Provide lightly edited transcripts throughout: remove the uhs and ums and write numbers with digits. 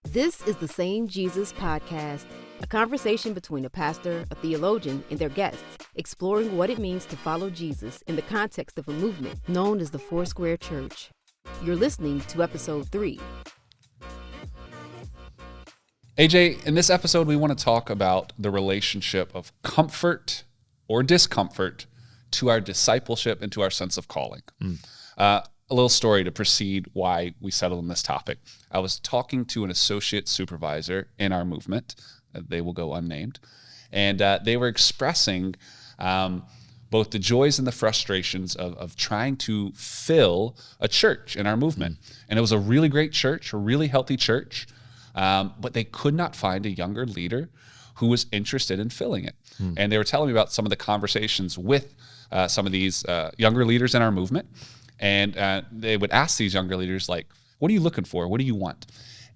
This is the Same Jesus Podcast, a conversation between a pastor, a theologian, and their guests, exploring what it means to follow Jesus in the context of a movement known as the Foursquare Church. You're listening to episode 3. AJ, in this episode, we want to talk about the relationship of comfort or discomfort to our discipleship and to our sense of calling. A little story to precede why we settled on this topic. I was talking to an associate supervisor in our movement. They will go unnamed. And they were expressing both the joys and the frustrations of trying to fill a church in our movement. And it was a really great church, a really healthy church, but they could not find a younger leader who was interested in filling it. And they were telling me about some of the conversations with some of these younger leaders in our movement. And they would ask these younger leaders, like, what are you looking for? What do you want?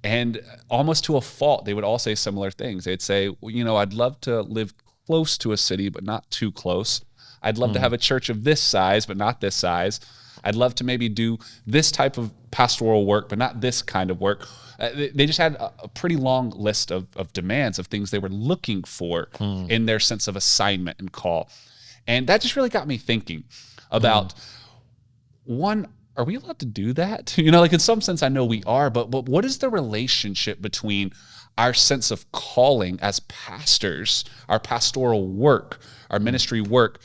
And almost to a fault, they would all say similar things. They'd say, well, you know, I'd love to live close to a city, but not too close. I'd love to have a church of this size, but not this size. I'd love to maybe do this type of pastoral work, but not this kind of work. They just had a pretty long list of demands, of things they were looking for in their sense of assignment and call. And that just really got me thinking about, one, are we allowed to do that? You know, like in some sense, I know we are, but what is the relationship between our sense of calling as pastors, our pastoral work, our ministry work,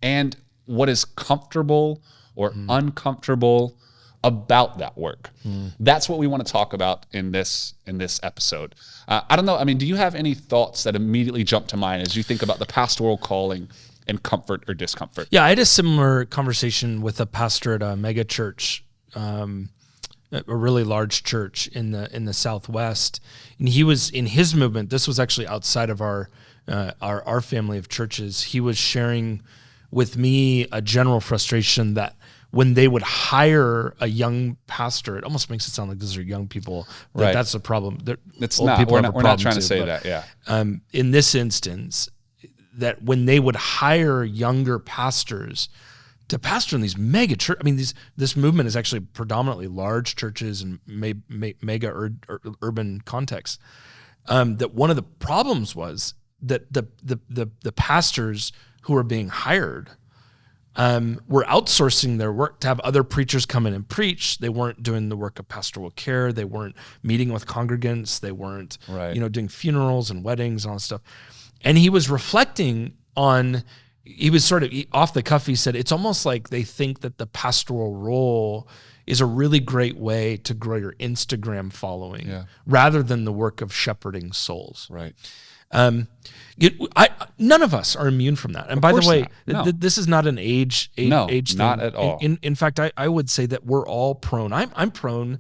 and what is comfortable or uncomfortable about that work? That's what we want to talk about in this episode. I don't know. I mean, do you have any thoughts that immediately jump to mind as you think about the pastoral calling and comfort or discomfort? Yeah, I had a similar conversation with a pastor at a mega church, a really large church in the Southwest, and he was in his movement. This was actually outside of our family of churches. He was sharing with me a general frustration that when they would hire a young pastor, it almost makes it sound like these are young people. Right. That's a problem. It's not. We're not trying to say that. Yeah. In this instance, that when they would hire younger pastors to pastor in these mega churches, I mean, this movement is actually predominantly large churches and mega urban contexts. That one of the problems was that the pastors who were being hired were outsourcing their work to have other preachers come in and preach. They weren't doing the work of pastoral care. They weren't meeting with congregants. They weren't, doing funerals and weddings and all that stuff. And he was reflecting on, he was sort of off the cuff, he said, it's almost like they think that the pastoral role is a really great way to grow your Instagram following rather than the work of shepherding souls. Right. None of us are immune from that. And by the way, this is not an age thing. Not at all. In fact, I would say that we're all prone. I'm prone.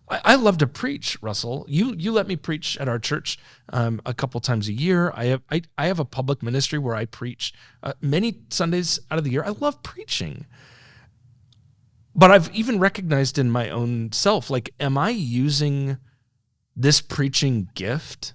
I love to preach, Russell. You let me preach at our church a couple times a year. I have a public ministry where I preach many Sundays out of the year. I love preaching. But I've even recognized in my own self, like, am I using this preaching gift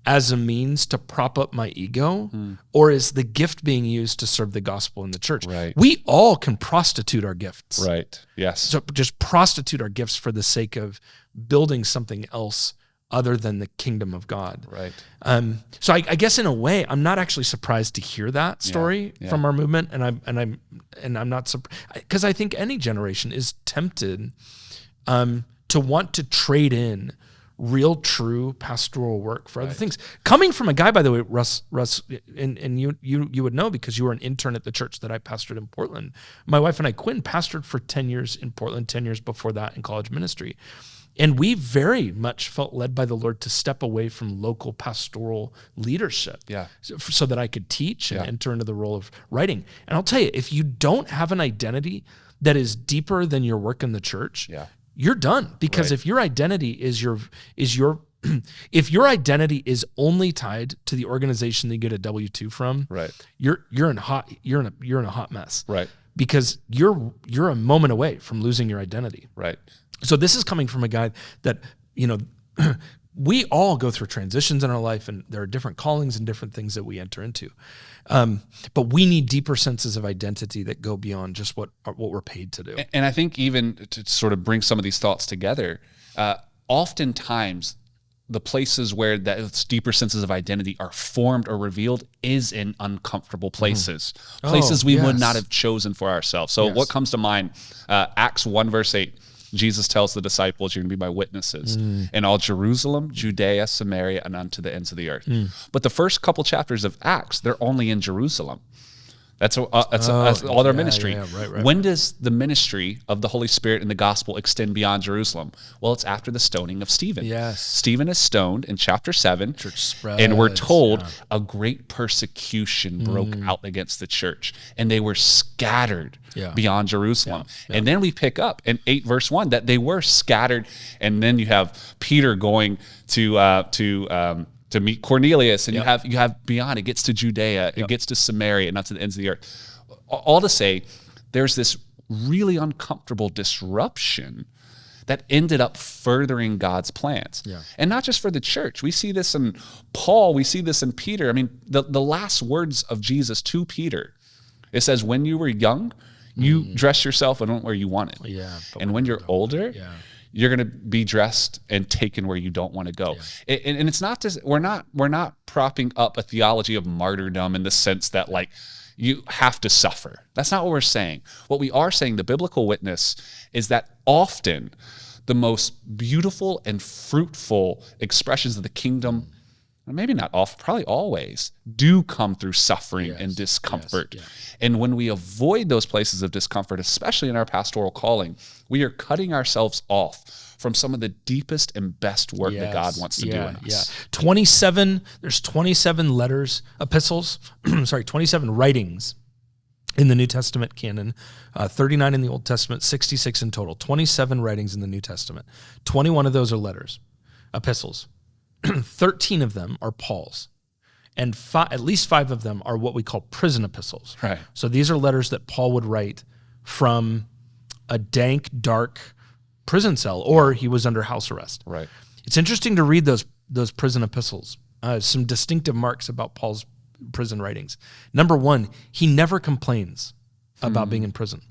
as a means to prop up my ego, or is the gift being used to serve the gospel in the church? Right. We all can prostitute our gifts. Right. Yes. So just prostitute our gifts for the sake of building something else other than the kingdom of God. Right. So I guess in a way, I'm not actually surprised to hear that story from our movement, and I'm not surprised, because I think any generation is tempted to want to trade in real, true pastoral work for other things. Coming from a guy, by the way, Russ, and you would know because you were an intern at the church that I pastored in Portland. My wife and I, Quinn, pastored for 10 years in Portland, 10 years before that in college ministry. And we very much felt led by the Lord to step away from local pastoral leadership so that I could teach and enter into the role of writing. And I'll tell you, if you don't have an identity that is deeper than your work in the church, you're done. Because if your identity is your if your identity is only tied to the organization that you get a W-2 from, you're in a hot mess. Right. Because you're a moment away from losing your identity. Right. So this is coming from a guy that, we all go through transitions in our life, and there are different callings and different things that we enter into. But we need deeper senses of identity that go beyond just what we're paid to do. And I think even to sort of bring some of these thoughts together, oftentimes the places where those deeper senses of identity are formed or revealed is in uncomfortable places, places we would not have chosen for ourselves. So what comes to mind, Acts 1 verse 8, Jesus tells the disciples, you're going to be my witnesses in all Jerusalem, Judea, Samaria, and unto the ends of the earth. But the first couple chapters of Acts, they're only in Jerusalem. That's all their ministry. Right. When does the ministry of the Holy Spirit and the gospel extend beyond Jerusalem? Well, it's after the stoning of Stephen. Yes. Stephen is stoned in chapter 7. Church spreads, and we're told a great persecution broke out against the church, and they were scattered beyond Jerusalem. And then we pick up in 8 verse 1 that they were scattered, and then you have Peter going to meet Cornelius, and you have beyond, it gets to Judea, it gets to Samaria, and not to the ends of the earth. All to say, there's this really uncomfortable disruption that ended up furthering God's plans. And not just for the church. We see this in Paul, we see this in Peter. I mean, the last words of Jesus to Peter, it says, when you were young, you dressed yourself and went where you wanted. And when you're older, you're going to be dressed and taken where you don't want to go. And it's not just, we're not propping up a theology of martyrdom in the sense that like you have to suffer. That's not what we're saying. What we are saying, the biblical witness, is that often the most beautiful and fruitful expressions of the kingdom, maybe not often, probably always, do come through suffering and discomfort. And when we avoid those places of discomfort, especially in our pastoral calling, we are cutting ourselves off from some of the deepest and best work that God wants to do in us. 27 letters, epistles, 27 writings in the New Testament canon, 39 in the Old Testament, 66 in total, 27 writings in the New Testament. 21 of those are letters, epistles. 13 of them are Paul's, and at least 5 of them are what we call prison epistles. Right. So these are letters that Paul would write from a dank, dark prison cell, or he was under house arrest. Right. It's interesting to read those prison epistles. Some distinctive marks about Paul's prison writings. Number 1, he never complains about being in prison.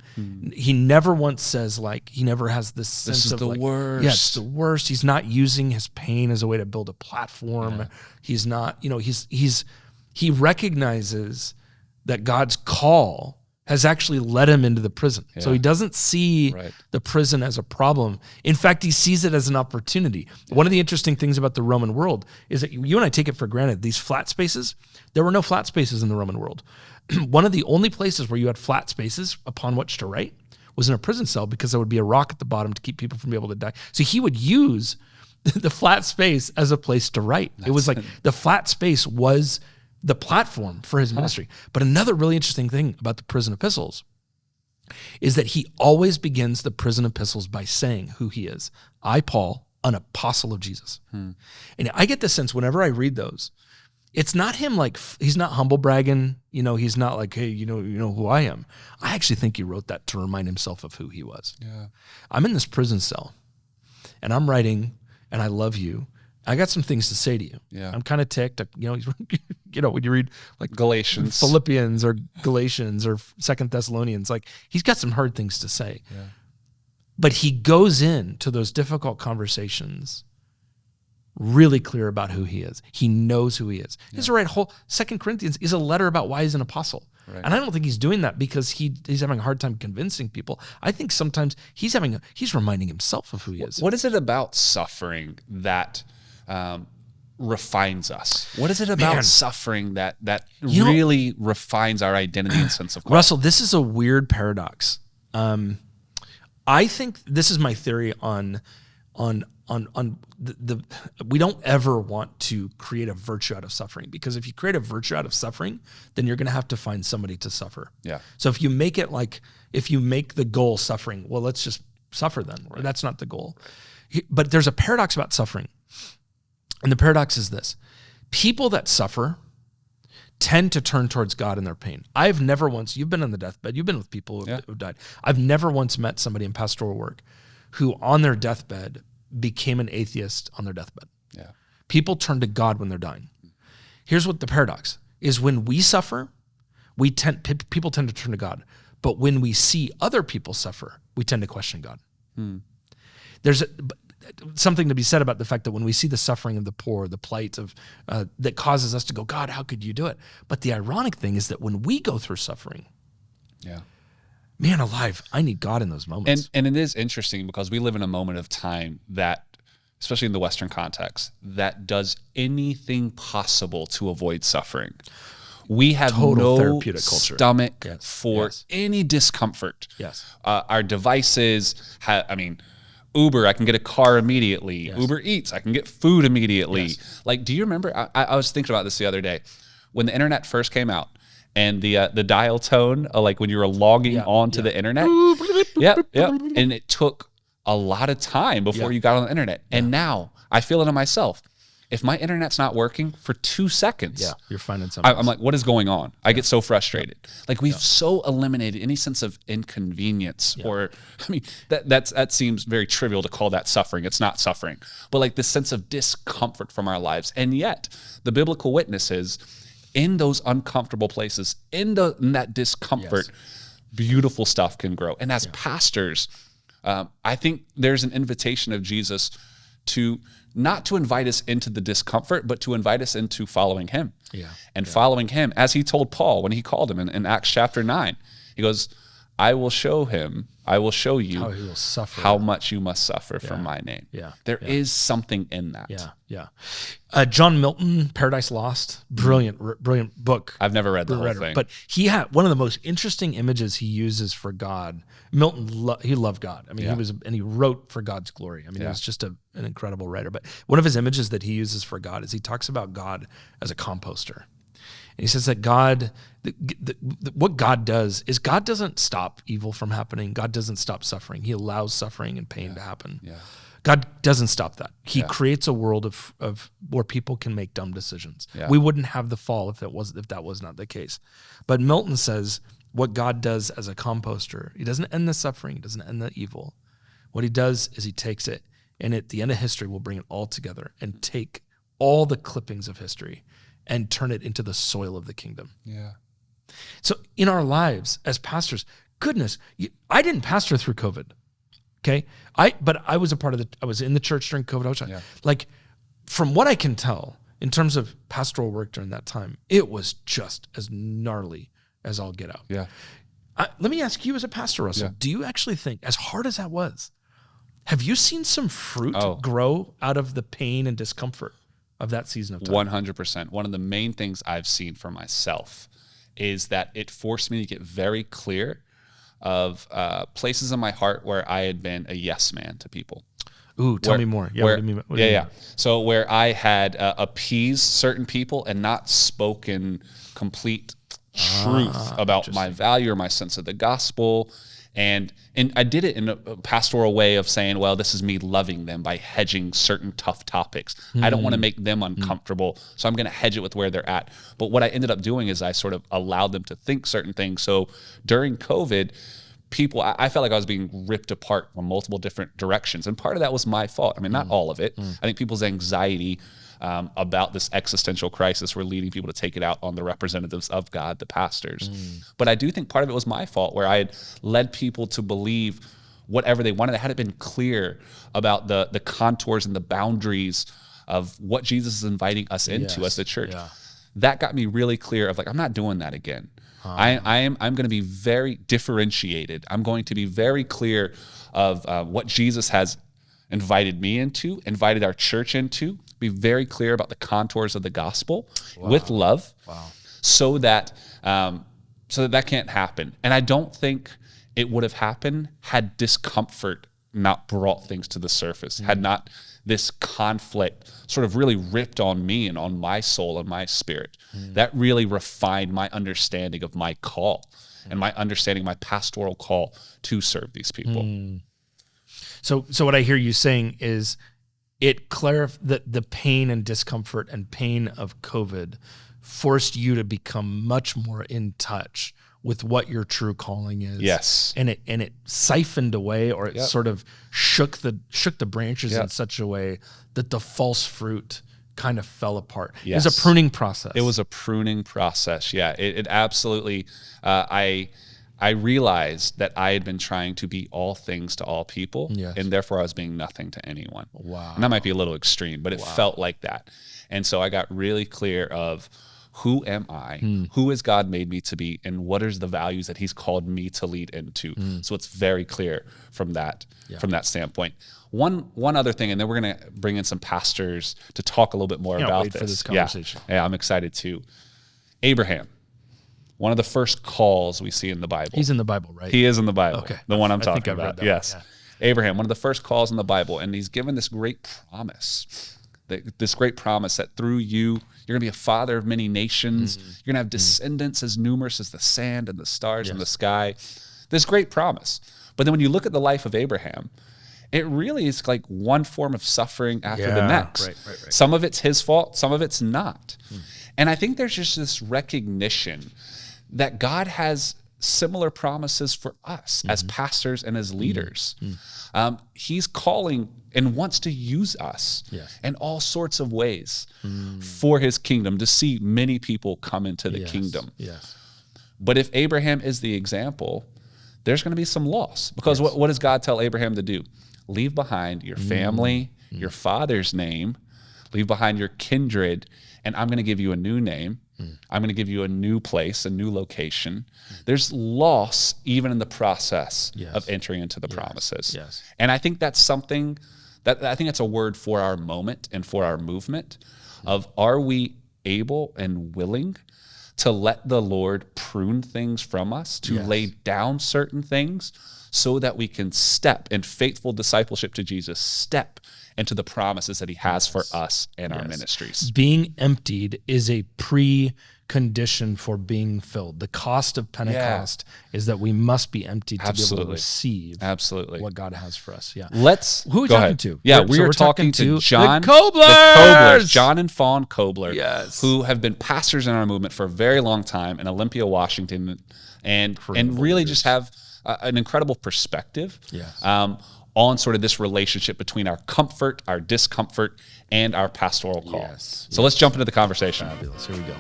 He never once says, like, he never has this sense of, like, worst. Yeah, it's the worst. He's not using his pain as a way to build a platform. He's not, he recognizes that God's call has actually led him into the prison. So he doesn't see the prison as a problem. In fact, he sees it as an opportunity. One of the interesting things about the Roman world is that you and I take it for granted, these flat spaces, there were no flat spaces in the Roman world. One of the only places where you had flat spaces upon which to write was in a prison cell, because there would be a rock at the bottom to keep people from being able to die. So he would use the flat space as a place to write. It was like the flat space was the platform for his ministry. But another really interesting thing about the prison epistles is that he always begins the prison epistles by saying who he is. I, Paul, an apostle of Jesus. And I get the sense whenever I read those, it's not him, like, he's not humble bragging, he's not like, hey, you know who I am. I actually think he wrote that to remind himself of who he was. I'm in this prison cell and I'm writing, and I love you. I got some things to say to you. I'm kind of ticked. When you read like Galatians, Philippians or Galatians or 2 Thessalonians, like, he's got some hard things to say. But he goes into those difficult conversations really clear about who he is. He knows who he is. He's right. Whole 2 Corinthians is a letter about why he's an apostle. And I don't think he's doing that because he's having a hard time convincing people. I think sometimes he's reminding himself of who he is. What is it about suffering that refines us? What is it about suffering that really refines our identity and sense of calling? Russell, this is a weird paradox. I think this is my theory on the we don't ever want to create a virtue out of suffering, because if you create a virtue out of suffering, then you're going to have to find somebody to suffer. So if you make the goal suffering, well, let's just suffer then. That's not the goal. But there's a paradox about suffering. And the paradox is this: people that suffer tend to turn towards God in their pain. I've never once, you've been on the deathbed, you've been with people who've died. I've never once met somebody in pastoral work who on their deathbed became an atheist on their deathbed. People turn to God when they're dying. Here's what the paradox is: when we suffer, people tend to turn to God. But when we see other people suffer, we tend to question God. something to be said about the fact that when we see the suffering of the poor, the plight of that causes us to go, God, how could you do it? But the ironic thing is that when we go through suffering, man alive, I need God in those moments. And it is interesting because we live in a moment of time that, especially in the Western context, that does anything possible to avoid suffering. We have Total no therapeutic culture. stomach for any discomfort. Our devices have, Uber, I can get a car immediately. Uber Eats, I can get food immediately. Like, do you remember, I was thinking about this the other day, when the internet first came out, and the dial tone, like when you were logging on to the internet. And it took a lot of time before you got on the internet. And now I feel it in myself. If my internet's not working for 2 seconds, you're finding something. I'm like, what is going on? I get so frustrated. Like we've so eliminated any sense of inconvenience or, that seems very trivial to call that suffering. It's not suffering, but like this sense of discomfort from our lives. And yet the biblical witness is, in those uncomfortable places, in that discomfort, beautiful stuff can grow. And as pastors, I think there's an invitation of Jesus to not to invite us into the discomfort, but to invite us into following him. And following him, as he told Paul when he called him in Acts chapter 9, he goes, I will show you how he will suffer, how much you must suffer for my name. There is something in that. John Milton, Paradise Lost, brilliant book. I've never read the whole thing. But he had one of the most interesting images he uses for God. Milton, he loved God. He wrote for God's glory. He was just an incredible writer. But one of his images that he uses for God is he talks about God as a composter. And he says that God, what God does is God doesn't stop evil from happening. God doesn't stop suffering. He allows suffering and pain to happen. God doesn't stop that. He creates a world of where people can make dumb decisions. We wouldn't have the fall if that was not the case. But Milton says what God does as a composter, he doesn't end the suffering, he doesn't end the evil. What he does is he takes it, and at the end of history, we'll bring it all together and take all the clippings of history and turn it into the soil of the kingdom. So in our lives as pastors, goodness, I didn't pastor through COVID. Okay, but I was I was in the church during COVID. I was like, from what I can tell, in terms of pastoral work during that time, it was just as gnarly as all get out. Let me ask you, as a pastor, Russell, do you actually think, as hard as that was, have you seen some fruit grow out of the pain and discomfort of that season of time? 100%. One of the main things I've seen for myself is that it forced me to get very clear of places in my heart where I had been a yes man to people. Ooh, tell me more. What do you mean? So where I had appeased certain people and not spoken complete truth about my value or my sense of the gospel. And I did it in a pastoral way of saying, well, this is me loving them by hedging certain tough topics. I don't want to make them uncomfortable, so I'm going to hedge it with where they're at. But what I ended up doing is I sort of allowed them to think certain things. So during COVID, I felt like I was being ripped apart from multiple different directions. And part of that was my fault. Not all of it. I think people's anxiety about this existential crisis were leading people to take it out on the representatives of God, the pastors. But I do think part of it was my fault, where I had led people to believe whatever they wanted. I hadn't been clear about the contours and the boundaries of what Jesus is inviting us into as the church. That got me really clear of like, I'm not doing that again. I'm going to be very differentiated. I'm going to be very clear of what Jesus has invited me into, invited our church into. Be very clear about the contours of the gospel with love, so that that can't happen. And I don't think it would have happened had discomfort not brought things to the surface, had not this conflict sort of really ripped on me and on my soul and my spirit. That really refined my understanding of my call and my understanding of my pastoral call to serve these people. So what I hear you saying is, it clarified that the pain and discomfort and pain of COVID forced you to become much more in touch with what your true calling is. Yes. And it siphoned away, or it sort of shook the branches in such a way that the false fruit kind of fell apart. It was a pruning process. It was a pruning process. Yeah. It absolutely, I realized that I had been trying to be all things to all people, and therefore I was being nothing to anyone. Wow. And that might be a little extreme, but it felt like that. And so I got really clear of, who am I? Who has God made me to be? And what is the values that he's called me to lead into? So it's very clear from that standpoint. One other thing, and then we're going to bring in some pastors to talk a little bit more about this. For this conversation. Yeah, I'm excited too. Abraham, one of the first calls we see in the Bible. He's in the Bible, right? He is in the Bible. Okay. The one I'm I talking think I've about. read that Yes. one, Abraham, one of the first calls in the Bible, and he's given this great promise. This great promise that through you, you're going to be a father of many nations. You're going to have descendants as numerous as the sand and the stars in the sky. This great promise. But then when you look at the life of Abraham, it really is like one form of suffering after the next. Right. Some of it's his fault, some of it's not. And I think there's just this recognition that God has similar promises for us as pastors and as leaders. He's calling and wants to use us in all sorts of ways for his kingdom, to see many people come into the kingdom. But if Abraham is the example, there's going to be some loss, because what does God tell Abraham to do? Leave behind your family, your father's name, leave behind your kindred, and I'm going to give you a new name. I'm going to give you a new place, a new location. There's loss even in the process of entering into the promises. And I think that's something that I think that's a word for our moment and for our movement of, are we able and willing to let the Lord prune things from us, to lay down certain things so that we can step in faithful discipleship to Jesus, step into the promises that he has for us and our ministries. Being emptied is a precondition for being filled. The cost of Pentecost is that we must be emptied to be able to receive what God has for us. Who are we talking to? Yeah, we're talking to John, the Koblers. John and Fawn Kobler, who have been pastors in our movement for a very long time in Olympia, Washington, and really just have an incredible perspective on sort of this relationship between our comfort, our discomfort, and our pastoral call. So let's jump into the conversation. Fabulous. Here we go.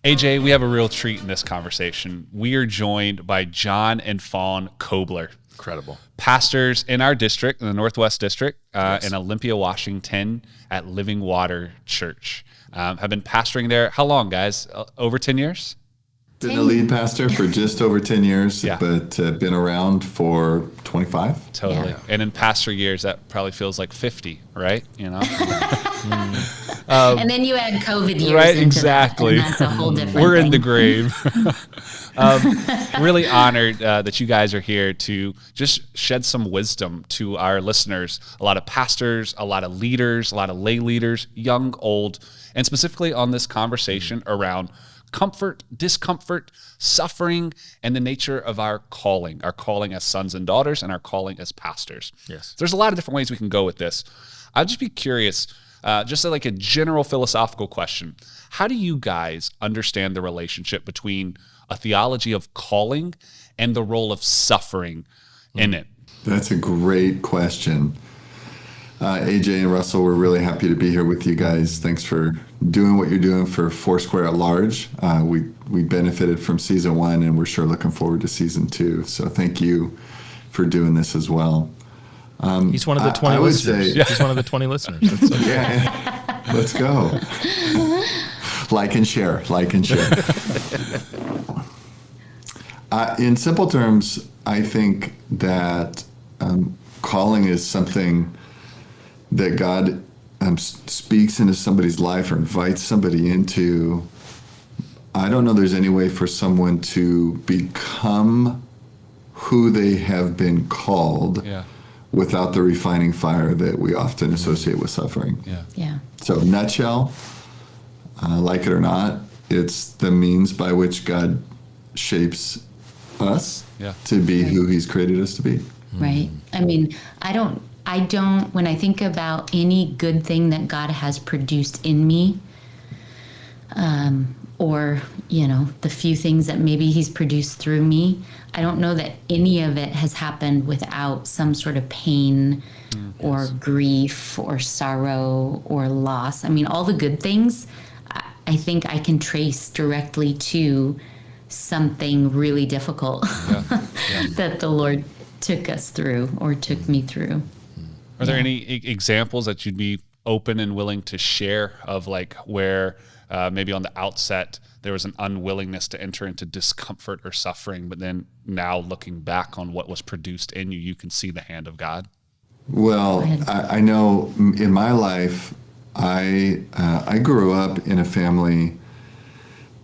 AJ, we have a real treat in this conversation. We are joined by John and Fawn Kobler. Incredible. Pastors in our district, in the Northwest District, in Olympia, Washington, at Living Water Church. Have been pastoring there. How long, guys? Over 10 years? Been a lead pastor for just over 10 years, but been around for 25. Totally. And in pastor years, that probably feels like 50, right? You know? And then you add COVID years into exactly. that, and that's a whole different We're thing. in the grave. Really honored that you guys are here to just shed some wisdom to our listeners. A lot of pastors, a lot of leaders, a lot of lay leaders, young, old, and specifically on this conversation around comfort, discomfort, suffering, and the nature of our calling as sons and daughters, and our calling as pastors. There's a lot of different ways we can go with this. I'd just be curious, just like a general philosophical question, how do you guys understand the relationship between a theology of calling and the role of suffering in it? That's a great question. AJ and Russell, we're really happy to be here with you guys. Thanks for doing what you're doing for Foursquare at large. We benefited from season 1, and we're sure looking forward to season 2. So thank you for doing this as well. He's one of the 20 listeners. He's one of the 20 listeners. Let's go. Like and share. In simple terms, I think that calling is something that God speaks into somebody's life or invites somebody into. I don't know there's any way for someone to become who they have been called without the refining fire that we often associate with suffering. So nutshell, like it or not, it's the means by which God shapes us to be who he's created us to be. Right. I mean, I don't, when I think about any good thing that God has produced in me, or, the few things that maybe he's produced through me, I don't know that any of it has happened without some sort of pain or grief or sorrow or loss. I mean, all the good things, I think I can trace directly to something really difficult Yeah. that the Lord took us through or took me through. Are there any examples that you'd be open and willing to share of like where maybe on the outset there was an unwillingness to enter into discomfort or suffering, but then now looking back on what was produced in you, you can see the hand of God? Well, I know in my life, I grew up in a family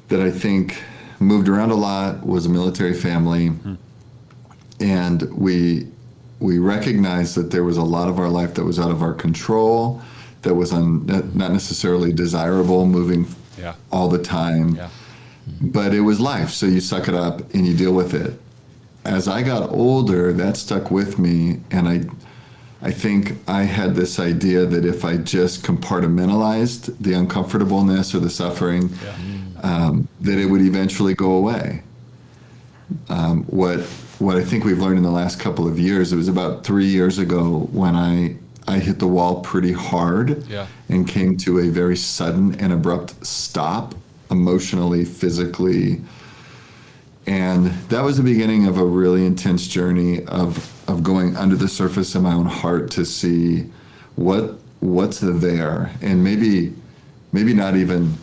that I think moved around a lot, was a military family, and we recognized that there was a lot of our life that was out of our control, that was not necessarily desirable, moving all the time, but it was life, so you suck it up and you deal with it. As I got older, that stuck with me, and I think I had this idea that if I just compartmentalized the uncomfortableness or the suffering, that it would eventually go away. What I think we've learned in the last couple of years, it was about 3 years ago when I hit the wall pretty hard and came to a very sudden and abrupt stop, emotionally, physically. And that was the beginning of a really intense journey of going under the surface of my own heart to see what's there, and maybe not even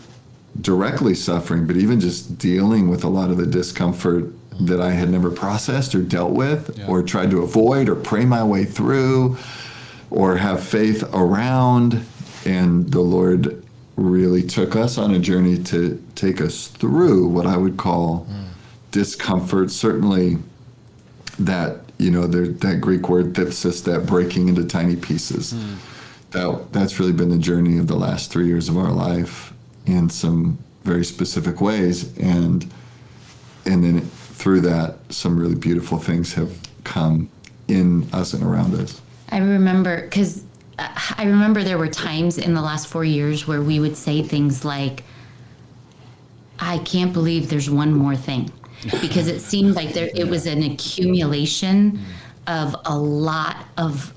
directly suffering, but even just dealing with a lot of the discomfort that I had never processed or dealt with or tried to avoid or pray my way through or have faith around. And the Lord really took us on a journey to take us through what I would call discomfort. Certainly that, that Greek word thipsis, that breaking into tiny pieces. That's really been the journey of the last 3 years of our life in some very specific ways. And then through that, some really beautiful things have come in us and around us. I remember there were times in the last 4 years where we would say things like, I can't believe there's one more thing. Because it seemed like it was an accumulation of a lot of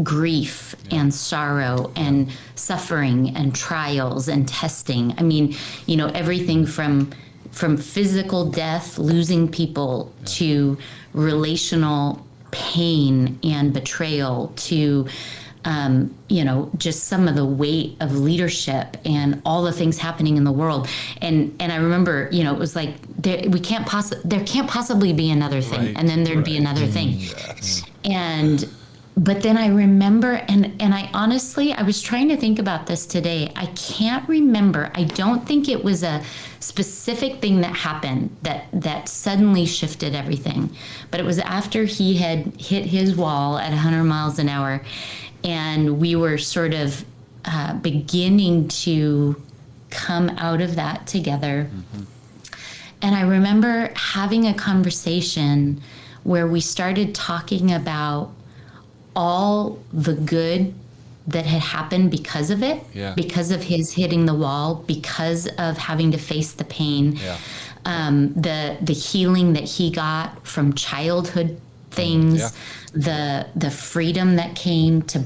grief and sorrow and suffering and trials and testing. I mean, everything from physical death, losing people, to relational pain and betrayal, to just some of the weight of leadership and all the things happening in the world. And I remember, it was like there can't possibly be another thing, and then there'd be another thing. But then I remember, and I honestly, I was trying to think about this today. I can't remember. I don't think it was a specific thing that happened that suddenly shifted everything. But it was after he had hit his wall at 100 miles an hour, and we were sort of beginning to come out of that together. And I remember having a conversation where we started talking about all the good that had happened because of it, because of his hitting the wall, because of having to face the pain, the healing that he got from childhood things, the freedom that came to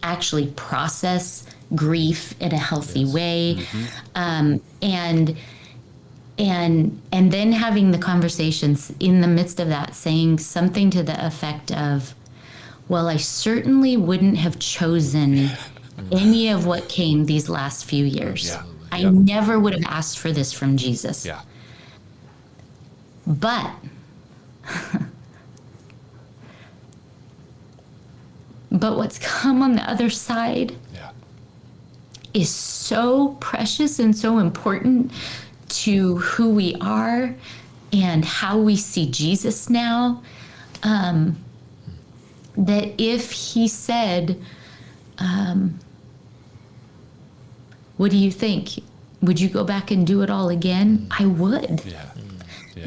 actually process grief in a healthy way, and then having the conversations in the midst of that, saying something to the effect of, well, I certainly wouldn't have chosen any of what came these last few years. I never would have asked for this from Jesus. But what's come on the other side is so precious and so important to who we are and how we see Jesus now, that if he said, what do you think? Would you go back and do it all again? I would.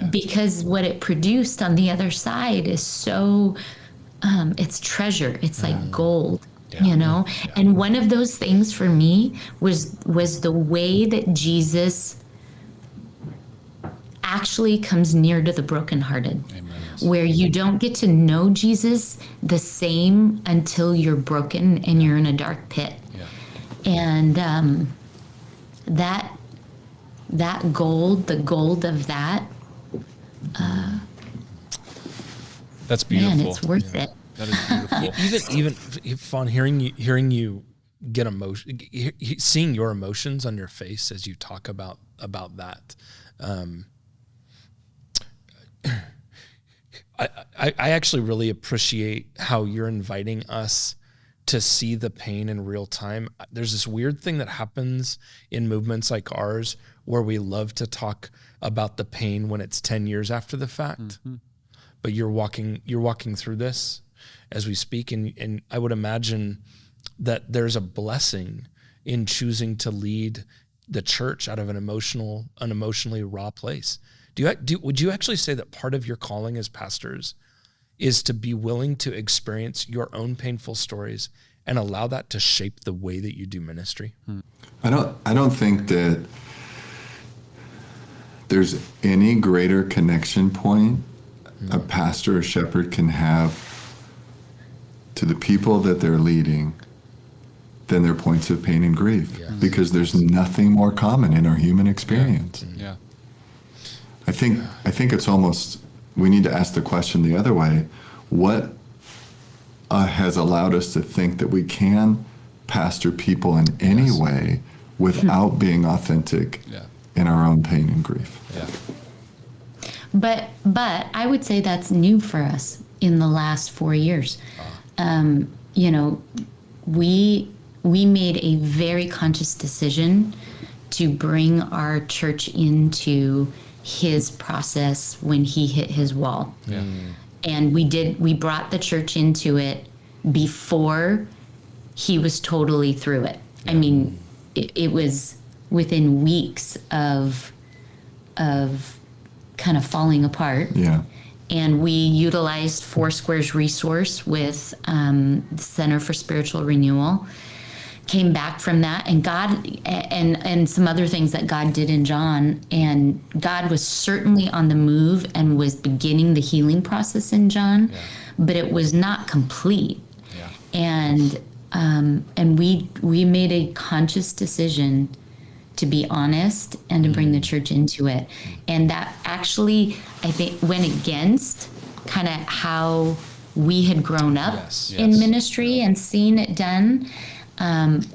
Because what it produced on the other side is so, it's treasure. It's like gold. And one of those things for me was the way that Jesus actually comes near to the brokenhearted. Where you don't get to know Jesus the same until you're broken and you're in a dark pit. And that gold, the gold of that, that's beautiful. man, it's worth it. That is beautiful. Even Fawn, hearing you get emotion, seeing your emotions on your face as you talk about that. I actually really appreciate how you're inviting us to see the pain in real time. There's this weird thing that happens in movements like ours where we love to talk about the pain when it's 10 years after the fact. Mm-hmm. But you're walking through this as we speak, and I would imagine that there's a blessing in choosing to lead the church out of an emotionally raw place. Would you actually say that part of your calling as pastors is to be willing to experience your own painful stories and allow that to shape the way that you do ministry? I don't think that there's any greater connection point a pastor or shepherd can have to the people that they're leading than their points of pain and grief, because there's nothing more common in our human experience. Yeah. I think it's almost, we need to ask the question the other way. What has allowed us to think that we can pastor people in any way without being authentic in our own pain and grief? Yeah. But I would say that's new for us in the last 4 years. We made a very conscious decision to bring our church into his process when he hit his wall. Yeah. And we brought the church into it before he was totally through it. Yeah. I mean, it was within weeks of kind of falling apart. Yeah. And we utilized Foursquare's resource with the Center for Spiritual Renewal. Came back from that, and God and some other things that God did in John, and God was certainly on the move and was beginning the healing process in John, but it was not complete. Yeah. And we made a conscious decision to be honest and to bring the church into it, and that actually I think went against kind of how we had grown up in ministry and seen it done.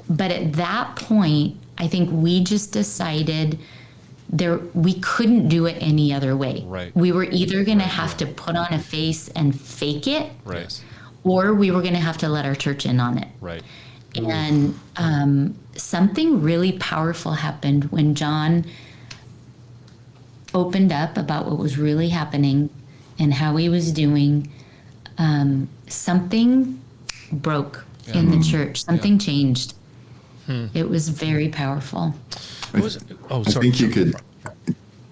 But at that point, I think we just decided we couldn't do it any other way. Right. We were either going to have to put on a face and fake it, or we were going to have to let our church in on it. Right. And something really powerful happened when John opened up about what was really happening and how he was doing. Something broke in the church. Something changed. It was very powerful. I think you could,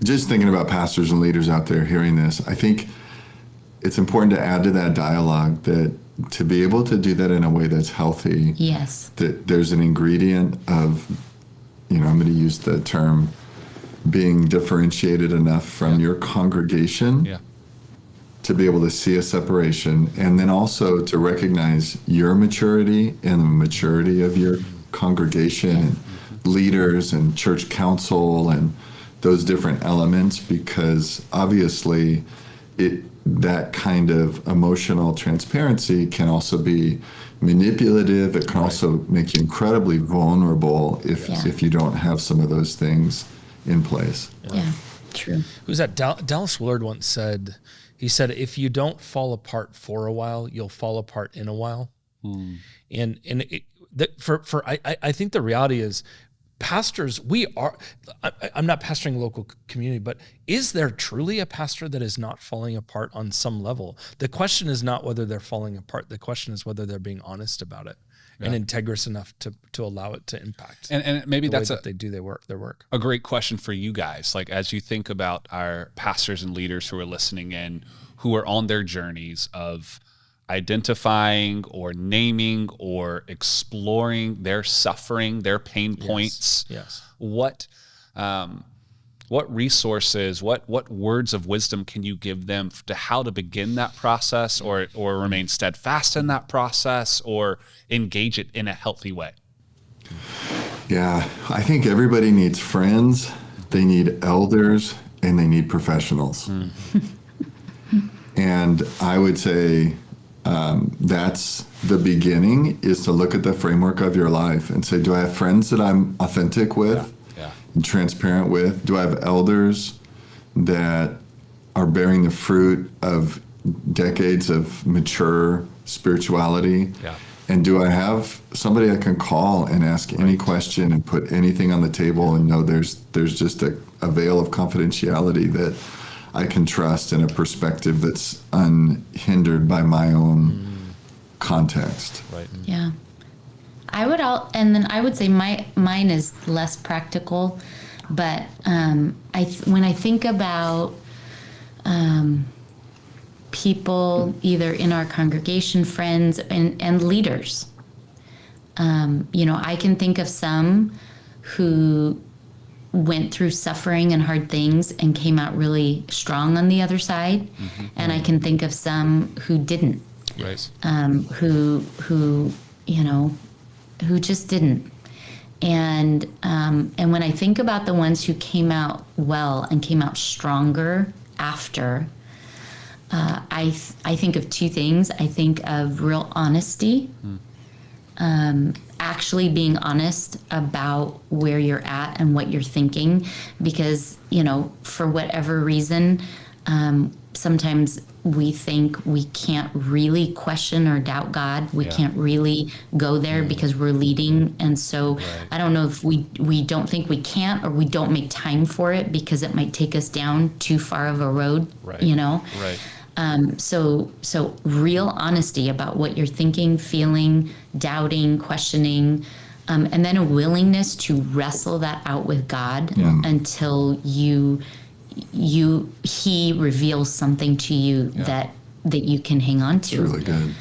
just thinking about pastors and leaders out there hearing this, I think it's important to add to that dialogue that to be able to do that in a way that's healthy, that there's an ingredient of, I'm going to use the term, being differentiated enough from your congregation to be able to see a separation, and then also to recognize your maturity and the maturity of your congregation and leaders and church council and those different elements, because obviously that kind of emotional transparency can also be manipulative. It can also make you incredibly vulnerable if you don't have some of those things in place. Yeah, true. Who's that? Dallas Willard once said, he said, if you don't fall apart for a while, you'll fall apart in a while. And I think the reality is, pastors, I'm not pastoring a local community, but is there truly a pastor that is not falling apart on some level? The question is not whether they're falling apart. The question is whether they're being honest about it and integrous enough to allow it to impact. And maybe that's that they do their work. A great question for you guys. Like, as you think about our pastors and leaders who are listening in, who are on their journeys of identifying or naming or exploring their suffering, their pain points. Yes. What resources, what words of wisdom can you give them to how to begin that process, or remain steadfast in that process, or engage it in a healthy way? Yeah, I think everybody needs friends they need elders, and they need professionals. And I would say that's the beginning, is to look at the framework of your life and say, do I have friends that I'm authentic with and transparent with? Do I have elders that are bearing the fruit of decades of mature spirituality? And do I have somebody I can call and ask any question and put anything on the table and know there's just a veil of confidentiality that I can trust, and a perspective that's unhindered by my own context? Yeah. And then I would say mine is less practical, but when I think about people either in our congregation, friends, and leaders, I can think of some who went through suffering and hard things and came out really strong on the other side, and I can think of some who didn't, who just didn't. And when I think about the ones who came out well and came out stronger after, I think of two things. I think of real honesty, actually being honest about where you're at and what you're thinking, because, for whatever reason, sometimes we think we can't really question or doubt God. We can't really go there because we're leading. And so I don't know if we don't think we can't, or we don't make time for it because it might take us down too far of a road, So real honesty about what you're thinking, feeling, doubting, questioning, and then a willingness to wrestle that out with God until He reveals something to you that you can hang on to. It's really good.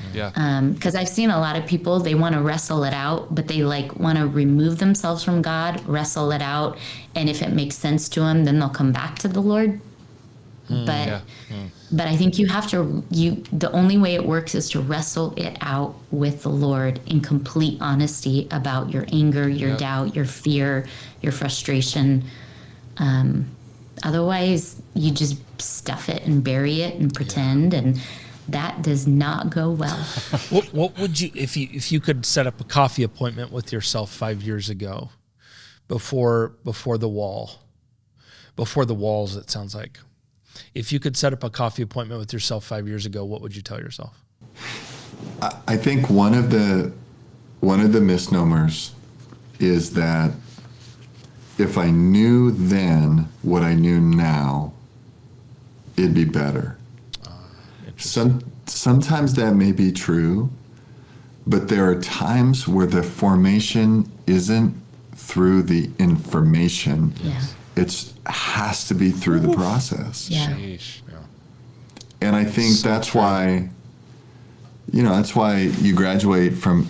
Because I've seen a lot of people, they want to wrestle it out, but they want to remove themselves from God, wrestle it out, and if it makes sense to them, then they'll come back to the Lord. But I think you have to, the only way it works is to wrestle it out with the Lord in complete honesty about your anger, your doubt, your fear, your frustration. Otherwise, you just stuff it and bury it and pretend, and that does not go well. What would you, if you could set up a coffee appointment with yourself 5 years ago, before the walls, it sounds like. If you could set up a coffee appointment with yourself 5 years ago, what would you tell yourself? I think one of the misnomers is that if I knew then what I knew now, it'd be better. Sometimes that may be true, but there are times where the formation isn't through the information. It has to be through the process. And I think that's why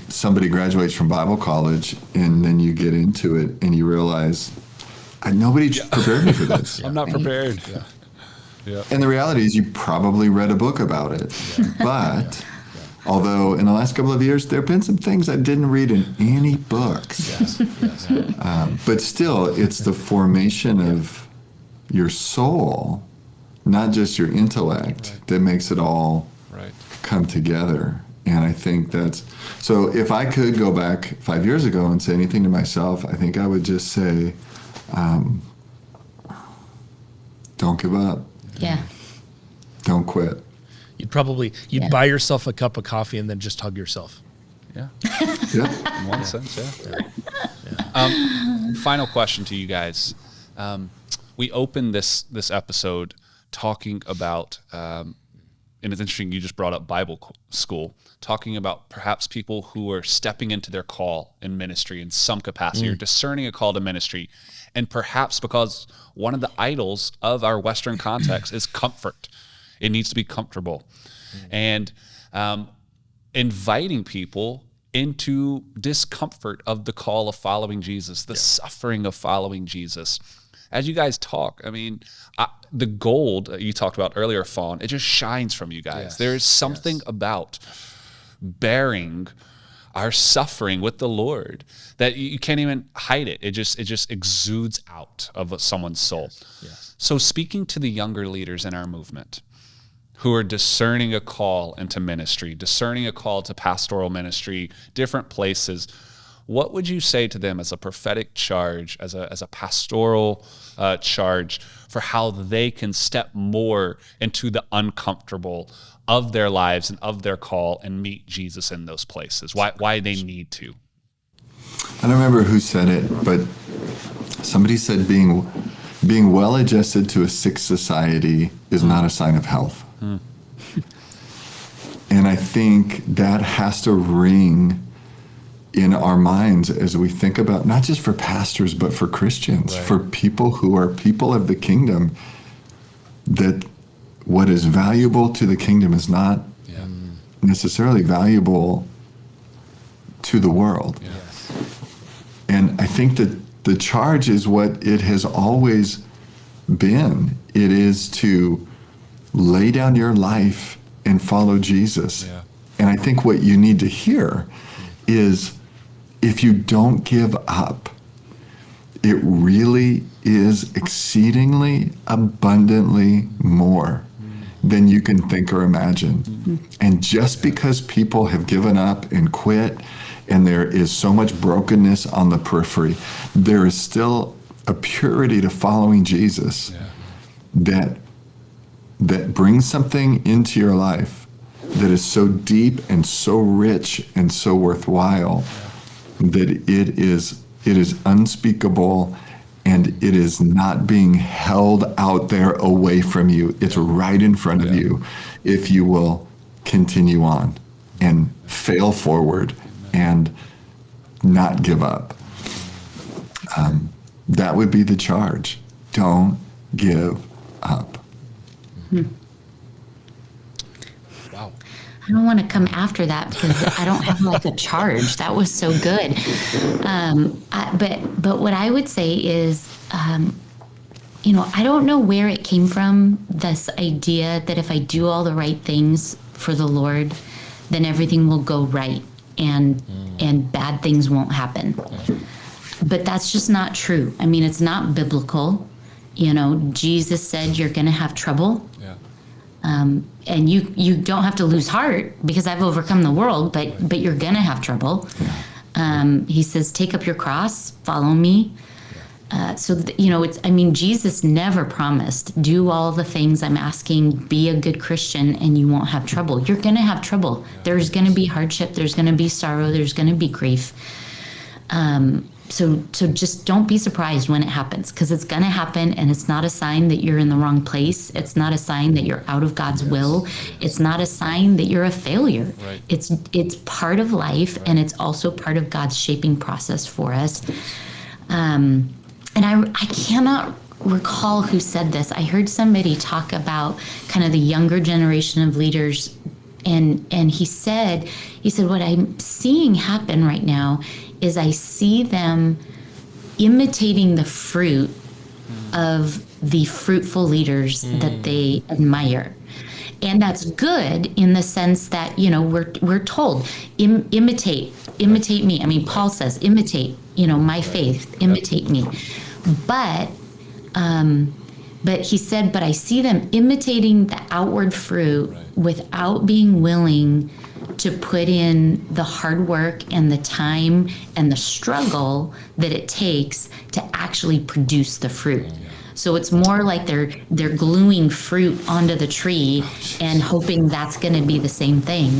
somebody graduates from Bible college, and then you get into it and you realize, nobody prepared me for this. I'm not prepared. And the reality is, you probably read a book about it. But although in the last couple of years, there have been some things I didn't read in any books. But still, it's the formation of your soul, not just your intellect, that makes it all come together. And I think so if I could go back 5 years ago and say anything to myself, I think I would just say, don't give up. Don't quit. You'd buy yourself a cup of coffee and then just hug yourself. In one sense, final question to you guys. We opened this episode talking about, and it's interesting you just brought up Bible school, talking about perhaps people who are stepping into their call in ministry in some capacity, or discerning a call to ministry, and perhaps because one of the idols of our Western context is comfort. It needs to be comfortable. And inviting people into discomfort of the call of following Jesus, the suffering of following Jesus. As you guys talk, I mean, the gold you talked about earlier, Fawn, it just shines from you guys. There is something about bearing our suffering with the Lord, that you can't even hide it. It just exudes out of someone's soul. Yes. So speaking to the younger leaders in our movement who are discerning a call into ministry, discerning a call to pastoral ministry, different places, what would you say to them as a prophetic charge, as a pastoral charge for how they can step more into the uncomfortable of their lives and of their call and meet Jesus in those places? Why they need to? I don't remember who said it, but somebody said being well-adjusted to a sick society is not a sign of health. And I think that has to ring in our minds as we think about, not just for pastors, but for Christians, for people who are people of the kingdom, that what is valuable to the kingdom is not necessarily valuable to the world. And I think that the charge is what it has always been. It is to lay down your life and follow Jesus. And I think what you need to hear is, if you don't give up, it really is exceedingly abundantly more than you can think or imagine. And just because people have given up and quit, and there is so much brokenness on the periphery, there is still a purity to following Jesus that brings something into your life that is so deep and so rich and so worthwhile that it is unspeakable, and it is not being held out there away from you. It's right in front of you if you will continue on and fail forward and not give up. That would be the charge. Don't give up. Wow. I don't want to come after that because I don't have like a charge. That was so good. But what I would say is, I don't know where it came from, this idea that if I do all the right things for the Lord, then everything will go right and bad things won't happen. But that's just not true. I mean, it's not biblical. Jesus said you're going to have trouble. And you don't have to lose heart because I've overcome the world, but you're going to have trouble. He says, take up your cross, follow me. Jesus never promised, do all the things I'm asking, be a good Christian, and you won't have trouble. You're going to have trouble. There's going to be hardship. There's going to be sorrow. There's going to be grief. So just don't be surprised when it happens, because it's going to happen, and it's not a sign that you're in the wrong place. It's not a sign that you're out of God's will. It's not a sign that you're a failure. Right. It's part of life, and it's also part of God's shaping process for us. And I cannot recall who said this. I heard somebody talk about kind of the younger generation of leaders, and he said, what I'm seeing happen right now is I see them imitating the fruit of the fruitful leaders that they admire. And that's good in the sense that, we're told, imitate me. I mean, Paul says, imitate, my faith, imitate me. But he said, but I see them imitating the outward fruit without being willing to put in the hard work and the time and the struggle that it takes to actually produce the fruit. So it's more like they're gluing fruit onto the tree and hoping that's going to be the same thing.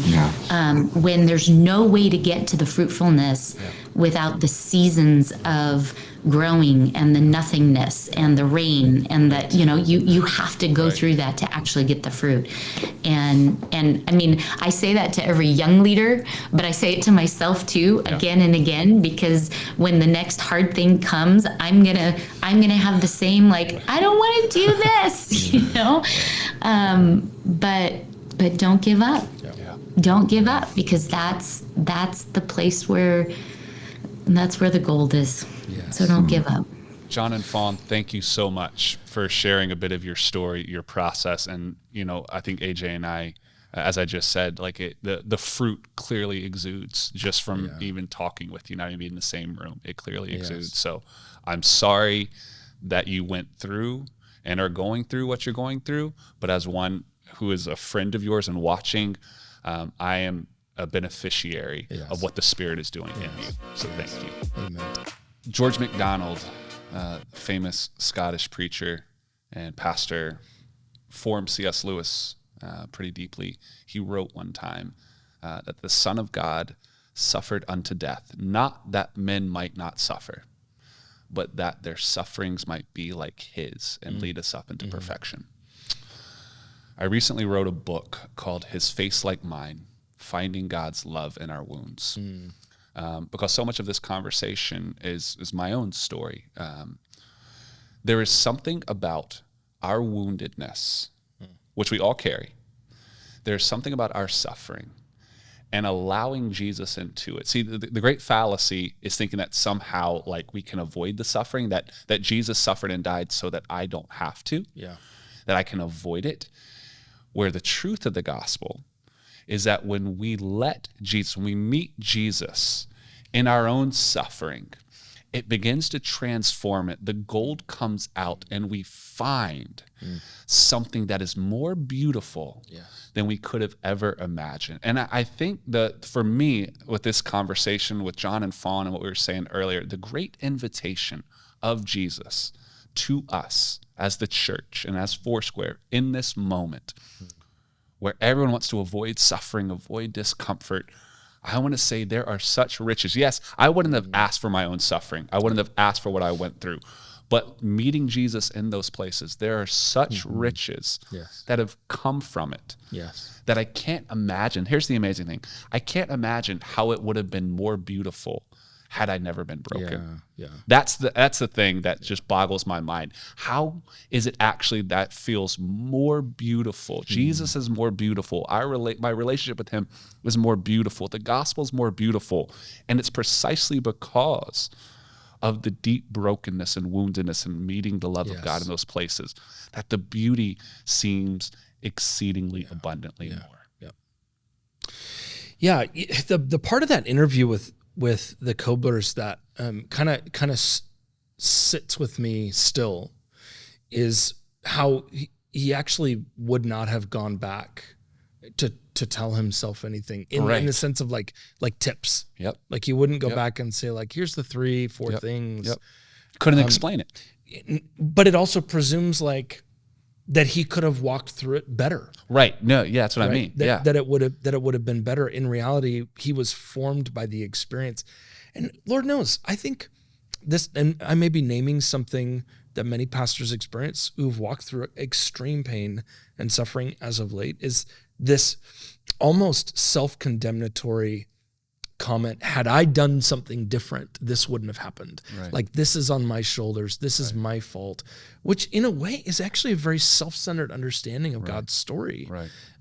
When there's no way to get to the fruitfulness without the seasons of growing and the nothingness and the rain and the, you have to go through that to actually get the fruit. And I mean, I say that to every young leader, but I say it to myself too, again and again, because when the next hard thing comes, I'm gonna have the same, like, I don't want to do this, but don't give up. Don't give up, because that's the place where the gold is. So don't give up. John and Fawn, thank you so much for sharing a bit of your story, your process. And, I think AJ and I as I just said, like the fruit clearly exudes just from even talking with you, not even in the same room. It clearly exudes. So I'm sorry that you went through and are going through what you're going through. But as one who is a friend of yours and watching, I am a beneficiary of what the Spirit is doing in you. So thank you. Amen. George MacDonald, famous Scottish preacher and pastor, formed C.S. Lewis pretty deeply. He wrote one time that the Son of God suffered unto death, not that men might not suffer, but that their sufferings might be like his and lead us up into perfection. I recently wrote a book called His Face Like Mine, Finding God's Love in Our Wounds. Because so much of this conversation is my own story. There is something about our woundedness, which we all carry. There's something about our suffering and allowing Jesus into it. See, the great fallacy is thinking that somehow like we can avoid the suffering, that Jesus suffered and died so that I don't have to, that I can avoid it. Where the truth of the gospel is that when we let Jesus, when we meet Jesus in our own suffering, it begins to transform it. The gold comes out and we find something that is more beautiful than we could have ever imagined. And I think that for me, with this conversation with John and Fawn and what we were saying earlier, the great invitation of Jesus to us as the church and as Foursquare in this moment where everyone wants to avoid suffering, avoid discomfort, I want to say there are such riches. Yes, I wouldn't have asked for my own suffering. I wouldn't have asked for what I went through. But meeting Jesus in those places, there are such riches that have come from it that I can't imagine. Here's the amazing thing. I can't imagine how it would have been more beautiful had I never been broken. That's the thing that just boggles my mind. How is it actually that feels more beautiful? Jesus is more beautiful. My relationship with him is more beautiful. The gospel is more beautiful. And it's precisely because of the deep brokenness and woundedness and meeting the love of God in those places that the beauty seems exceedingly abundantly more. The part of that interview with the Koblers that kind of sits with me still is how he actually would not have gone back to tell himself anything in the sense of like tips. Like he wouldn't go back and say like, here's the 3-4 things. Couldn't explain it. But it also presumes like that he could have walked through it better. That's what I mean. That it would have been better. In reality, he was formed by the experience. And Lord knows, I think this, and I may be naming something that many pastors experience who've walked through extreme pain and suffering as of late, is this almost self-condemnatory comment, had I done something different, this wouldn't have happened. Like, this is on my shoulders, this is my fault, which in a way is actually a very self-centered understanding of God's story.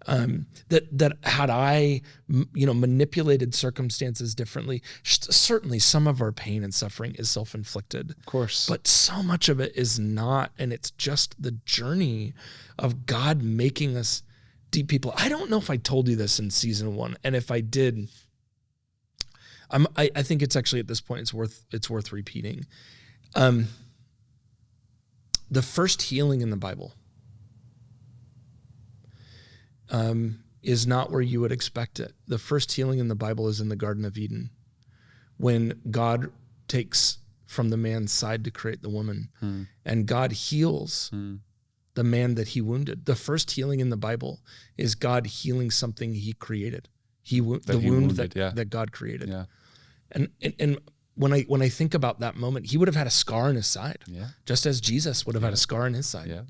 That had I, manipulated circumstances differently, certainly some of our pain and suffering is self-inflicted. Of course. But so much of it is not, and it's just the journey of God making us deep people. I don't know if I told you this in season 1, and if I did, I think it's actually at this point it's worth repeating. The first healing in the Bible is not where you would expect it. The first healing in the Bible is in the Garden of Eden, when God takes from the man's side to create the woman, and God heals the man that he wounded. The first healing in the Bible is God healing something he created. That God created. And when I think about that moment, he would have had a scar on his side, just as Jesus would have had a scar on his side.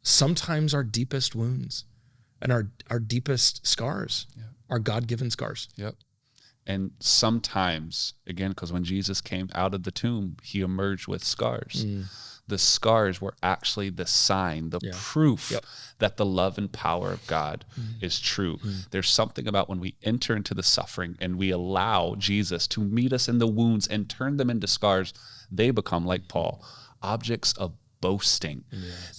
Sometimes our deepest wounds and our deepest scars are God-given scars. And sometimes, again, because when Jesus came out of the tomb, he emerged with scars. The scars were actually the sign, the proof that the love and power of God is true. There's something about when we enter into the suffering and we allow Jesus to meet us in the wounds and turn them into scars, they become, like Paul, objects of boasting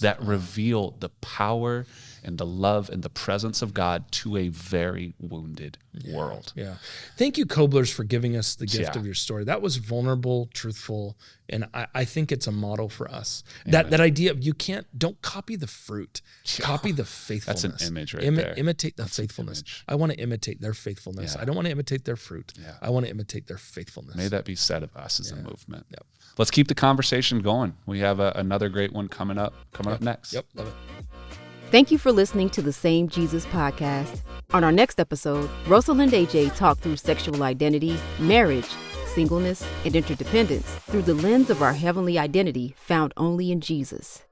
that reveal the power and the love and the presence of God to a very wounded world. Yeah. Thank you, Koblers, for giving us the gift of your story. That was vulnerable, truthful, and I think it's a model for us. That idea of don't copy the fruit, copy the faithfulness. That's an image right there. Imitate the faithfulness. I want to imitate their faithfulness. I don't want to imitate their fruit. I want to imitate their faithfulness. May that be said of us as a movement. Yep. Let's keep the conversation going. We have another great one coming up next. Yep, love it. Thank you for listening to the Same Jesus podcast. On our next episode, Russell and A.J. talk through sexual identity, marriage, singleness, and interdependence through the lens of our heavenly identity found only in Jesus.